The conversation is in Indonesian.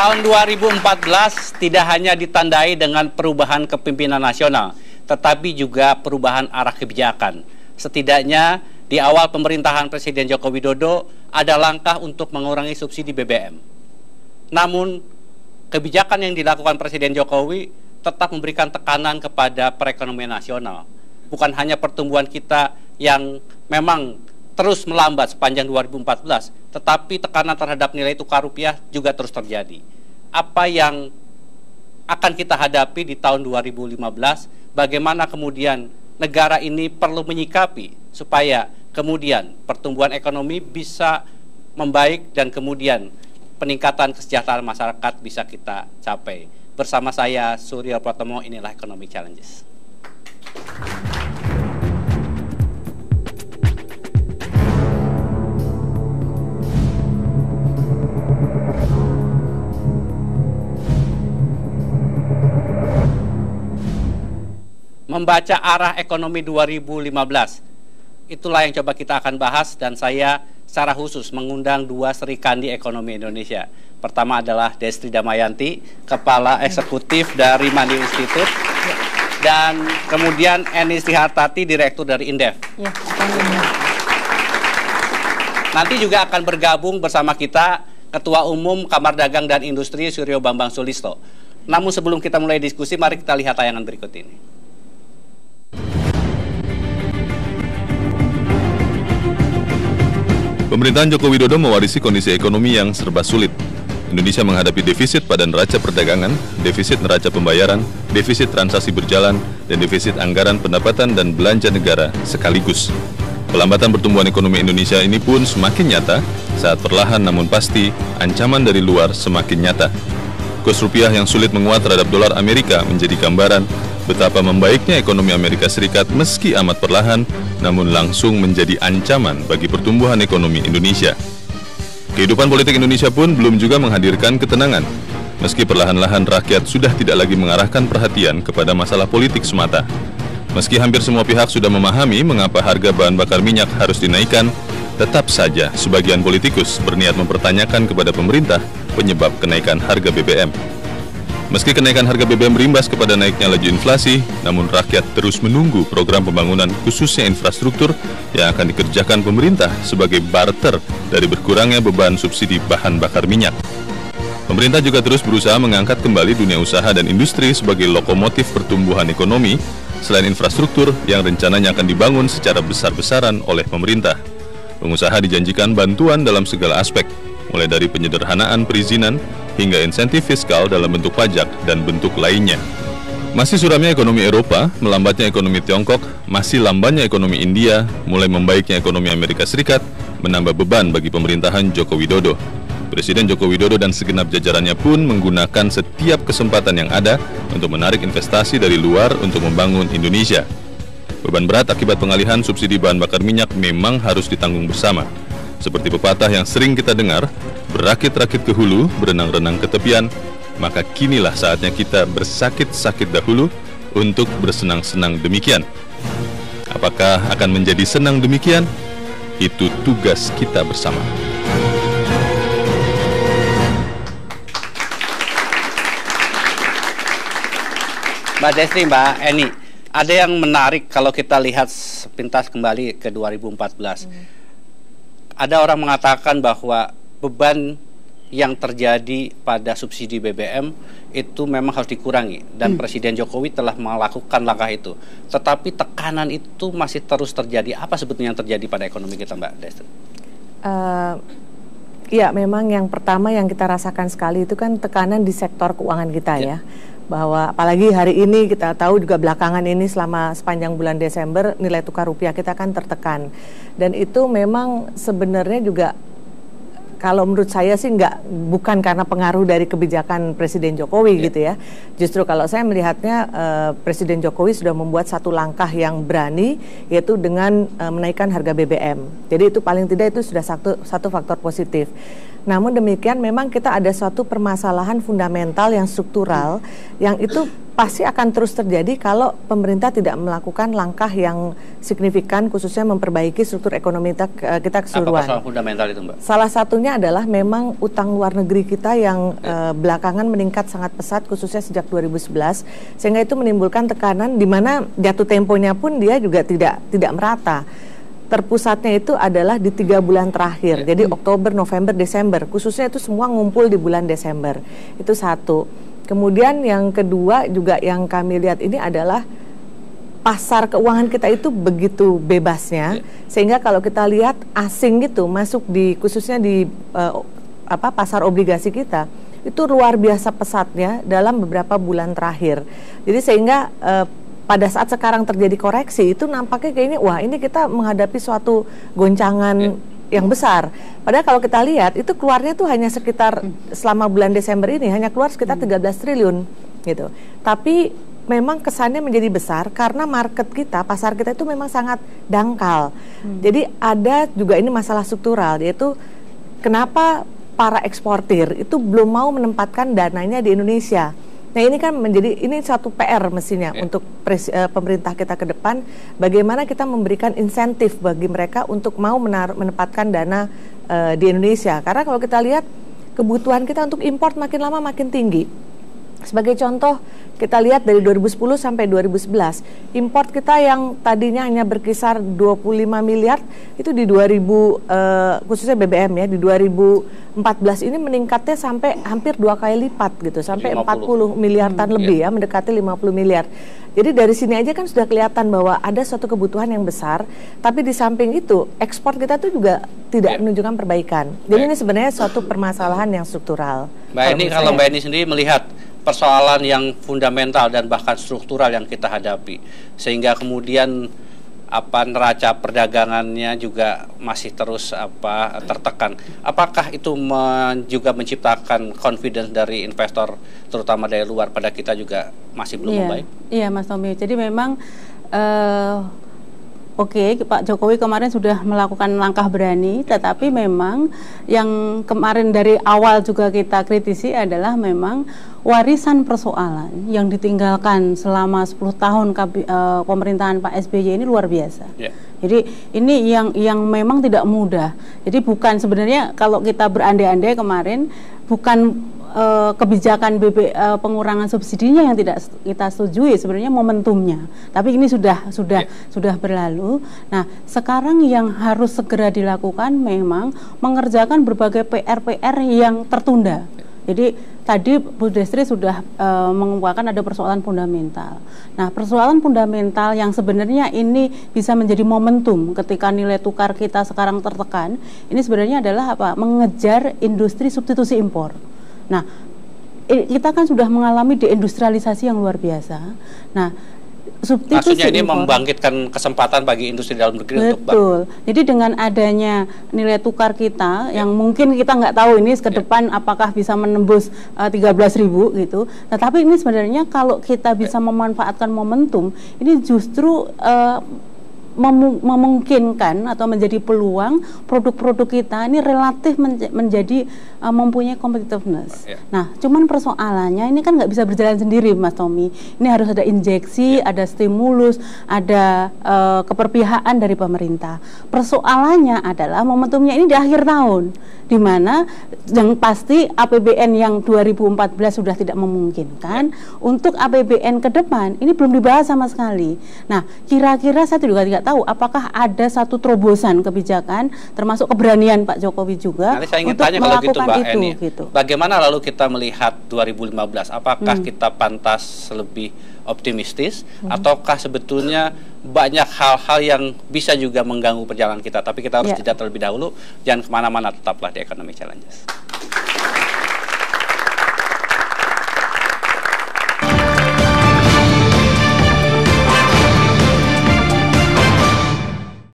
Tahun 2014 tidak hanya ditandai dengan perubahan kepemimpinan nasional, tetapi juga perubahan arah kebijakan. Setidaknya di awal pemerintahan Presiden Joko Widodo ada langkah untuk mengurangi subsidi BBM. Namun, kebijakan yang dilakukan Presiden Jokowi tetap memberikan tekanan kepada perekonomian nasional. Bukan hanya pertumbuhan kita yang memang terus melambat sepanjang 2014, tetapi tekanan terhadap nilai tukar rupiah juga terus terjadi. Apa yang akan kita hadapi di tahun 2015, bagaimana kemudian negara ini perlu menyikapi supaya kemudian pertumbuhan ekonomi bisa membaik dan kemudian peningkatan kesejahteraan masyarakat bisa kita capai. Bersama saya, Suryo Pratomo, inilah Economic Challenges. Membaca arah ekonomi 2015, itulah yang coba kita akan bahas, dan saya secara khusus mengundang dua Sri Kandi ekonomi Indonesia. Pertama adalah Destri Damayanti, Kepala Eksekutif dari Mandiri Institute, dan kemudian Eni Srihartati, Direktur dari Indef. Nanti juga akan bergabung bersama kita Ketua Umum Kamar Dagang dan Industri Suryo Bambang Sulisto. Namun sebelum kita mulai diskusi, mari kita lihat tayangan berikut ini. Pemerintahan Joko Widodo mewarisi kondisi ekonomi yang serba sulit. Indonesia menghadapi defisit pada neraca perdagangan, defisit neraca pembayaran, defisit transaksi berjalan, dan defisit anggaran pendapatan dan belanja negara sekaligus. Pelambatan pertumbuhan ekonomi Indonesia ini pun semakin nyata saat perlahan namun pasti ancaman dari luar semakin nyata. Kurs rupiah yang sulit menguat terhadap dolar Amerika menjadi gambaran betapa membaiknya ekonomi Amerika Serikat meski amat perlahan, namun langsung menjadi ancaman bagi pertumbuhan ekonomi Indonesia. Kehidupan politik Indonesia pun belum juga menghadirkan ketenangan. Meski perlahan-lahan rakyat sudah tidak lagi mengarahkan perhatian kepada masalah politik semata. Meski hampir semua pihak sudah memahami mengapa harga bahan bakar minyak harus dinaikkan, tetap saja sebagian politikus berniat mempertanyakan kepada pemerintah penyebab kenaikan harga BBM. Meski kenaikan harga BBM berimbas kepada naiknya laju inflasi, namun rakyat terus menunggu program pembangunan khususnya infrastruktur yang akan dikerjakan pemerintah sebagai barter dari berkurangnya beban subsidi bahan bakar minyak. Pemerintah juga terus berusaha mengangkat kembali dunia usaha dan industri sebagai lokomotif pertumbuhan ekonomi selain infrastruktur yang rencananya akan dibangun secara besar-besaran oleh pemerintah. Pengusaha dijanjikan bantuan dalam segala aspek, mulai dari penyederhanaan perizinan hingga insentif fiskal dalam bentuk pajak dan bentuk lainnya. Masih suramnya ekonomi Eropa, melambatnya ekonomi Tiongkok, masih lambannya ekonomi India, mulai membaiknya ekonomi Amerika Serikat, menambah beban bagi pemerintahan Joko Widodo. Presiden Joko Widodo dan segenap jajarannya pun menggunakan setiap kesempatan yang ada untuk menarik investasi dari luar untuk membangun Indonesia. Beban berat akibat pengalihan subsidi bahan bakar minyak memang harus ditanggung bersama. Seperti pepatah yang sering kita dengar, berakit-rakit ke hulu, berenang-renang ke tepian, maka kinilah saatnya kita bersakit-sakit dahulu untuk bersenang-senang demikian. Apakah akan menjadi senang demikian? Itu tugas kita bersama. Mbak Destri, Mbak Eni, ada yang menarik kalau kita lihat sepintas kembali ke 2014. Ada orang mengatakan bahwa beban yang terjadi pada subsidi BBM itu memang harus dikurangi, dan Presiden Jokowi telah melakukan langkah itu. Tetapi tekanan itu masih terus terjadi. Apa sebetulnya yang terjadi pada ekonomi kita, Mbak Destri? Ya, memang yang pertama yang kita rasakan sekali itu kan tekanan di sektor keuangan kita ya. Bahwa apalagi hari ini kita tahu juga belakangan ini selama sepanjang bulan Desember nilai tukar rupiah kita kan tertekan, dan itu memang sebenarnya juga kalau menurut saya sih bukan karena pengaruh dari kebijakan Presiden Jokowi gitu ya. Justru kalau saya melihatnya Presiden Jokowi sudah membuat satu langkah yang berani, yaitu dengan menaikkan harga BBM. Jadi itu paling tidak itu sudah satu faktor positif. Namun demikian memang kita ada suatu permasalahan fundamental yang struktural yang itu pasti akan terus terjadi kalau pemerintah tidak melakukan langkah yang signifikan, khususnya memperbaiki struktur ekonomi kita keseluruhan. Apa persoalan fundamental itu, Mbak? Salah satunya adalah memang utang luar negeri kita yang belakangan meningkat sangat pesat, khususnya sejak 2011, sehingga itu menimbulkan tekanan di mana jatuh temponya pun dia juga tidak merata. Terpusatnya itu adalah di 3 bulan terakhir, jadi Oktober, November, Desember, khususnya itu semua ngumpul di bulan Desember. Itu satu. Kemudian yang kedua juga yang kami lihat ini adalah pasar keuangan kita itu begitu bebasnya, sehingga kalau kita lihat asing gitu masuk di khususnya di pasar obligasi kita itu luar biasa pesatnya dalam beberapa bulan terakhir. Jadi sehingga pada saat sekarang terjadi koreksi itu nampaknya kayaknya wah ini kita menghadapi suatu goncangan yang besar. Padahal kalau kita lihat itu keluarnya tuh hanya sekitar selama bulan Desember ini hanya keluar sekitar 13 triliun gitu. Tapi memang kesannya menjadi besar karena market kita, pasar kita itu memang sangat dangkal. Jadi ada juga ini masalah struktural, yaitu kenapa para eksportir itu belum mau menempatkan dananya di Indonesia. Nah ini kan ini satu PR mestinya untuk pemerintah kita ke depan, bagaimana kita memberikan insentif bagi mereka untuk mau menempatkan dana di Indonesia. Karena kalau kita lihat kebutuhan kita untuk import makin lama makin tinggi. Sebagai contoh, kita lihat dari 2010 sampai 2011, import kita yang tadinya hanya berkisar 25 miliar, itu di 2000, khususnya BBM ya, di 2014 ini meningkatnya sampai hampir 2 kali lipat gitu, sampai 40 miliaran lebih ya, mendekati 50 miliar. Jadi dari sini aja kan sudah kelihatan bahwa ada suatu kebutuhan yang besar, tapi di samping itu, ekspor kita tuh juga tidak menunjukkan perbaikan. Jadi ini sebenarnya suatu permasalahan yang struktural. Mbak Eni, kalau Mbak Eni sendiri melihat persoalan yang fundamental dan bahkan struktural yang kita hadapi, sehingga kemudian neraca perdagangannya juga masih terus tertekan. Apakah itu juga menciptakan confidence dari investor, terutama dari luar, pada kita juga masih belum membaik? Iya, Mas Tommy. Jadi memang Pak Jokowi kemarin sudah melakukan langkah berani, tetapi memang yang kemarin dari awal juga kita kritisi adalah memang warisan persoalan yang ditinggalkan selama 10 tahun pemerintahan Pak SBY ini luar biasa. Jadi ini yang memang tidak mudah. Jadi bukan sebenarnya kalau kita berandai-andai kemarin bukan kebijakan pengurangan subsidinya yang tidak kita setujui, sebenarnya momentumnya. Tapi ini sudah berlalu. Nah, sekarang yang harus segera dilakukan memang mengerjakan berbagai PR yang tertunda. Jadi tadi Bu Destri sudah mengumpulkan ada persoalan fundamental. Nah, persoalan fundamental yang sebenarnya ini bisa menjadi momentum ketika nilai tukar kita sekarang tertekan, ini sebenarnya adalah mengejar industri substitusi impor. Nah, kita kan sudah mengalami deindustrialisasi yang luar biasa. Nah, substitusi maksudnya ini impor, membangkitkan kesempatan bagi industri dalam negeri untuk Jadi dengan adanya nilai tukar kita yang mungkin kita nggak tahu ini ke depan apakah bisa menembus 13.000 gitu. Tetapi ini sebenarnya kalau kita bisa memanfaatkan momentum, ini justru memungkinkan atau menjadi peluang produk-produk kita ini relatif menjadi mempunyai competitiveness. Nah, cuman persoalannya ini kan nggak bisa berjalan sendiri, Mas Tommy. Ini harus ada injeksi, ada stimulus, ada keperpihakan dari pemerintah. Persoalannya adalah momentumnya ini di akhir tahun, di mana yang pasti APBN yang 2014 sudah tidak memungkinkan. Untuk APBN ke depan ini belum dibahas sama sekali. Nah, kira-kira saya juga tidak tahu apakah ada satu terobosan kebijakan termasuk keberanian Pak Jokowi juga nanti saya ingin untuk tanya kalau gitu, melakukan Mbak itu Eni. gitu. Bagaimana lalu kita melihat 2015? Apakah kita pantas lebih optimistis ataukah sebetulnya banyak hal-hal yang bisa juga mengganggu perjalanan kita? Tapi kita harus jeda terlebih dahulu. Jangan kemana-mana, tetaplah di Economic Challenges.